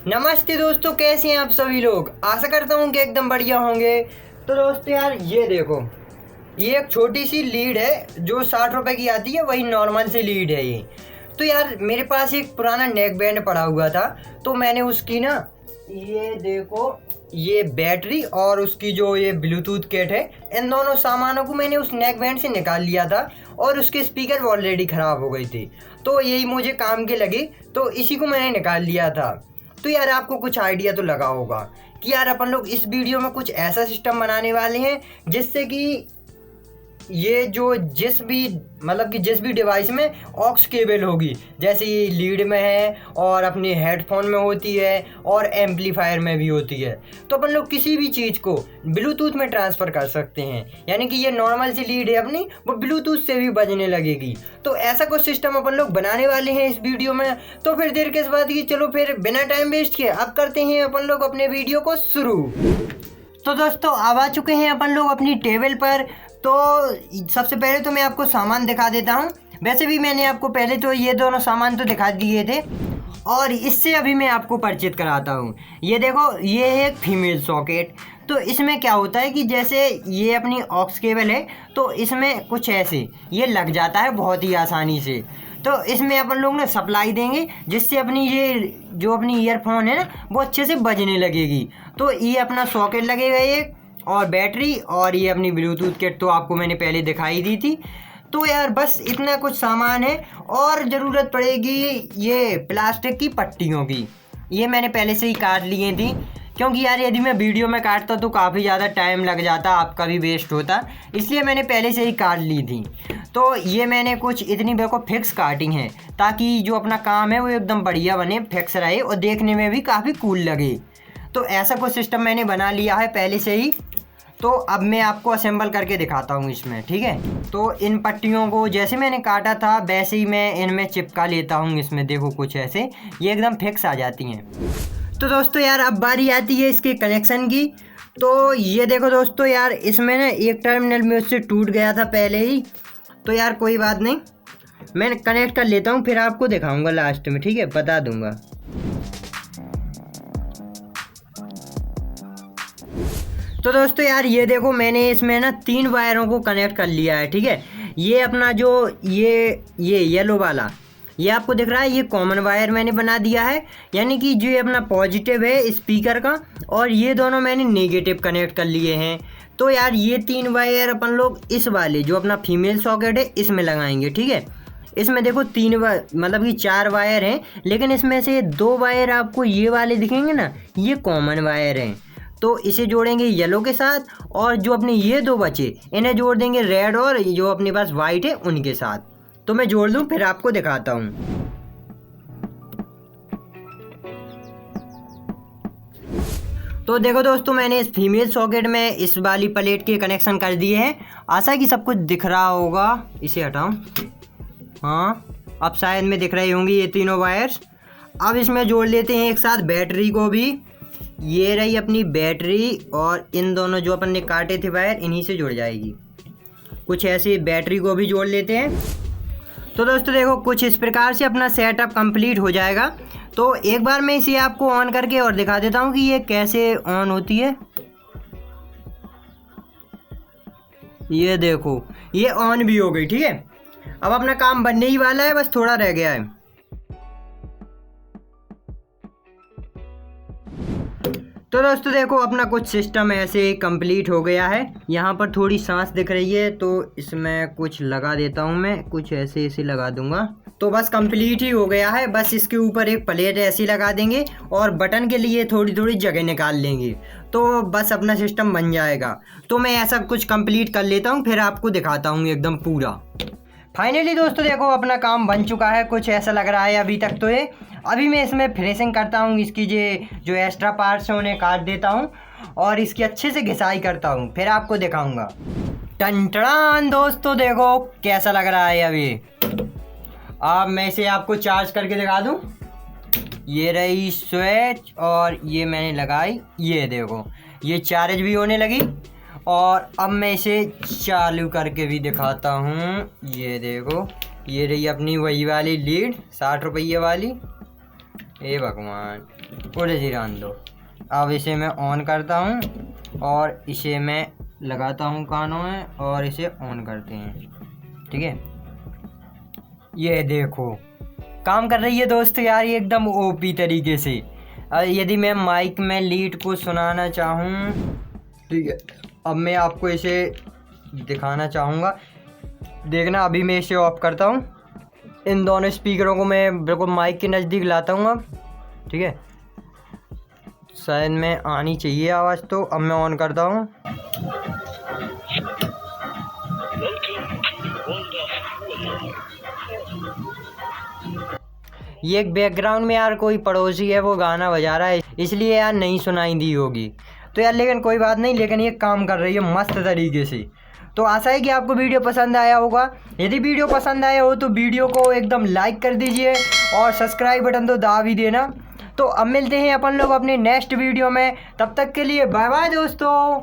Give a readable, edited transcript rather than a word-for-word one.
नमस्ते दोस्तों, कैसे हैं आप सभी लोग। आशा करता हूँ कि एकदम बढ़िया होंगे। तो दोस्तों यार ये देखो, ये एक छोटी सी लीड है जो 60 रुपए की आती है, वही नॉर्मल सी लीड है ये। तो यार मेरे पास एक पुराना नेक बैंड पड़ा हुआ था, तो मैंने उसकी ना, ये देखो, ये बैटरी और उसकी जो ये ब्लूटूथ किट है, इन दोनों सामानों को मैंने उस नेक बैंड से निकाल लिया था और उसके स्पीकर ऑलरेडी ख़राब हो गए थे। तो यही मुझे काम के लगे, तो इसी को मैंने निकाल लिया था। तो यार आपको कुछ आइडिया तो लगा होगा कि यार अपन लोग इस वीडियो में कुछ ऐसा सिस्टम बनाने वाले हैं जिससे कि ये जो जिस भी डिवाइस में ऑक्स केबल होगी, जैसे ये लीड में है और अपने हेडफोन में होती है और एम्पलीफायर में भी होती है, तो अपन लोग किसी भी चीज़ को ब्लूटूथ में ट्रांसफ़र कर सकते हैं। यानी कि ये नॉर्मल सी लीड है अपनी, वो ब्लूटूथ से भी बजने लगेगी। तो ऐसा कुछ सिस्टम अपन लोग बनाने वाले हैं इस वीडियो में। तो फिर देर किस बात की, चलो फिर बिना टाइम वेस्ट किए अब करते हैं अपन लोग अपने वीडियो को शुरू। तो दोस्तों अब आ चुके हैं अपन लोग अपनी टेबल पर। तो सबसे पहले तो मैं आपको सामान दिखा देता हूँ। वैसे भी मैंने आपको पहले तो ये दोनों सामान तो दिखा दिए थे, और इससे अभी मैं आपको परिचित कराता हूँ। ये देखो, ये है एक फीमेल सॉकेट। तो इसमें क्या होता है कि जैसे ये अपनी ऑक्स केबल है, तो इसमें कुछ ऐसे ये लग जाता है बहुत ही आसानी से। तो इसमें अपन लोग ना सप्लाई देंगे, जिससे अपनी ये जो अपनी ईयरफोन है ना, वो अच्छे से बजने लगेगी। तो ये अपना सॉकेट लगेगा एक, और बैटरी, और ये अपनी ब्लूटूथ किट तो आपको मैंने पहले दिखाई दी थी। तो यार बस इतना कुछ सामान है, और ज़रूरत पड़ेगी ये प्लास्टिक की पट्टियों की। ये मैंने पहले से ही काट लिए थी, क्योंकि यार यदि मैं वीडियो में काटता तो काफ़ी ज़्यादा टाइम लग जाता, आपका भी वेस्ट होता, इसलिए मैंने पहले से ही काट ली थी। तो ये मैंने कुछ इतनी मेरे को फिक्स काटी हैं, ताकि जो अपना काम है वो एकदम बढ़िया बने, फिक्स रहे और देखने में भी काफ़ी कूल लगे। तो ऐसा कुछ सिस्टम मैंने बना लिया है पहले से ही। तो अब मैं आपको असेंबल करके दिखाता हूँ इसमें, ठीक है। तो इन पट्टियों को जैसे मैंने काटा था वैसे ही मैं इनमें चिपका लेता हूँ। इसमें देखो कुछ ऐसे ये एकदम फिक्स आ जाती हैं। तो दोस्तों यार अब बारी आती है इसके कनेक्शन की। तो ये देखो दोस्तों, यार इसमें ना एक टर्मिनल में उससे टूट गया था पहले ही। तो यार कोई बात नहीं, मैं कनेक्ट कर लेता हूँ, फिर आपको दिखाऊँगा लास्ट में, ठीक है, बता दूँगा। तो दोस्तों यार ये देखो, मैंने इसमें ना 3 वायरों को कनेक्ट कर लिया है, ठीक है। ये अपना जो ये येलो वाला ये आपको दिख रहा है, ये कॉमन वायर मैंने बना दिया है, यानी कि जो अपना पॉजिटिव है स्पीकर का, और ये दोनों मैंने नेगेटिव कनेक्ट कर लिए हैं। तो यार ये 3 वायर अपन लोग इस वाले जो अपना फीमेल सॉकेट है इसमें लगाएंगे, ठीक है। इसमें देखो 3 मतलब कि 4 वायर हैं, लेकिन इसमें से 2 वायर आपको ये वाले दिखेंगे ना, ये कॉमन वायर हैं। तो इसे जोड़ेंगे येलो के साथ, और जो अपने ये 2 बचे इन्हें जोड़ देंगे रेड, और जो अपने पास वाइट है उनके साथ। तो मैं जोड़ दूं, फिर आपको दिखाता हूँ। तो देखो दोस्तों, मैंने इस फीमेल सॉकेट में इस वाली प्लेट के कनेक्शन कर दिए हैं। आशा कि सब कुछ दिख रहा होगा। इसे हटाऊं, हाँ अब शायद में दिख रही होंगी ये तीनों वायर्स। अब इसमें जोड़ लेते हैं एक साथ बैटरी को भी। ये रही अपनी बैटरी, और इन दोनों जो अपन ने काटे थे वायर इन्हीं से जुड़ जाएगी। कुछ ऐसे बैटरी को भी जोड़ लेते हैं। तो दोस्तों देखो, कुछ इस प्रकार से अपना सेटअप कंप्लीट हो जाएगा। तो एक बार मैं इसे आपको ऑन करके और दिखा देता हूँ कि ये कैसे ऑन होती है। ये देखो, ये ऑन भी हो गई, ठीक है। अब अपना काम बनने ही वाला है, बस थोड़ा रह गया है। तो दोस्तों देखो, अपना कुछ सिस्टम ऐसे कंप्लीट हो गया है। यहाँ पर थोड़ी सांस दिख रही है, तो इसमें कुछ लगा देता हूँ मैं, कुछ ऐसे लगा दूंगा। तो बस कंप्लीट ही हो गया है। बस इसके ऊपर एक प्लेट ऐसी लगा देंगे, और बटन के लिए थोड़ी थोड़ी जगह निकाल लेंगे, तो बस अपना सिस्टम बन जाएगा। तो मैं ऐसा कुछ कंप्लीट कर लेता हूँ, फिर आपको दिखाता हूँ एकदम पूरा। फाइनली दोस्तों देखो, अपना काम बन चुका है, कुछ ऐसा लग रहा है अभी तक। तो ये अभी मैं इसमें फिनिशिंग करता हूँ, इसकी जो एक्स्ट्रा पार्ट्स हैं उन्हें काट देता हूँ, और इसकी अच्छे से घिसाई करता हूँ, फिर आपको दिखाऊंगा। टन दोस्तों देखो कैसा लग रहा है अभी। अब मैं इसे आपको चार्ज करके दिखा दूँ। ये रही स्विच, और ये मैंने लगाई, ये देखो ये चार्ज भी होने लगी। और अब मैं इसे चालू करके भी दिखाता हूँ। ये देखो, ये रही अपनी वही वाली लीड 60 रुपये वाली। हे भगवान। उड़े जी रहने दो। अब इसे मैं ऑन करता हूँ और इसे मैं लगाता हूँ कानों में और इसे ऑन करते हैं। ठीक है, ये देखो काम कर रही है दोस्तों यार, ये एकदम ओपी तरीके से। यदि मैं माइक में लीड को सुनाना चाहूँ, ठीक है, अब मैं आपको इसे दिखाना चाहूँगा। देखना, अभी मैं इसे ऑफ करता हूँ। इन दोनों स्पीकरों को मैं बिल्कुल माइक के नज़दीक लाता हूँ अब। ठीक है, शायद में आनी चाहिए आवाज़, तो अब मैं ऑन करता हूँ। ये एक बैकग्राउंड में यार कोई पड़ोसी है वो गाना बजा रहा है, इसलिए यार नहीं सुनाई दी होगी तो यार, लेकिन कोई बात नहीं, लेकिन ये काम कर रही है मस्त तरीके से। तो आशा है कि आपको वीडियो पसंद आया होगा। यदि वीडियो पसंद आया हो तो वीडियो को एकदम लाइक कर दीजिए और सब्सक्राइब बटन तो दबा भी देना। तो अब मिलते हैं अपन लोग अपने नेक्स्ट वीडियो में, तब तक के लिए बाय बाय दोस्तों।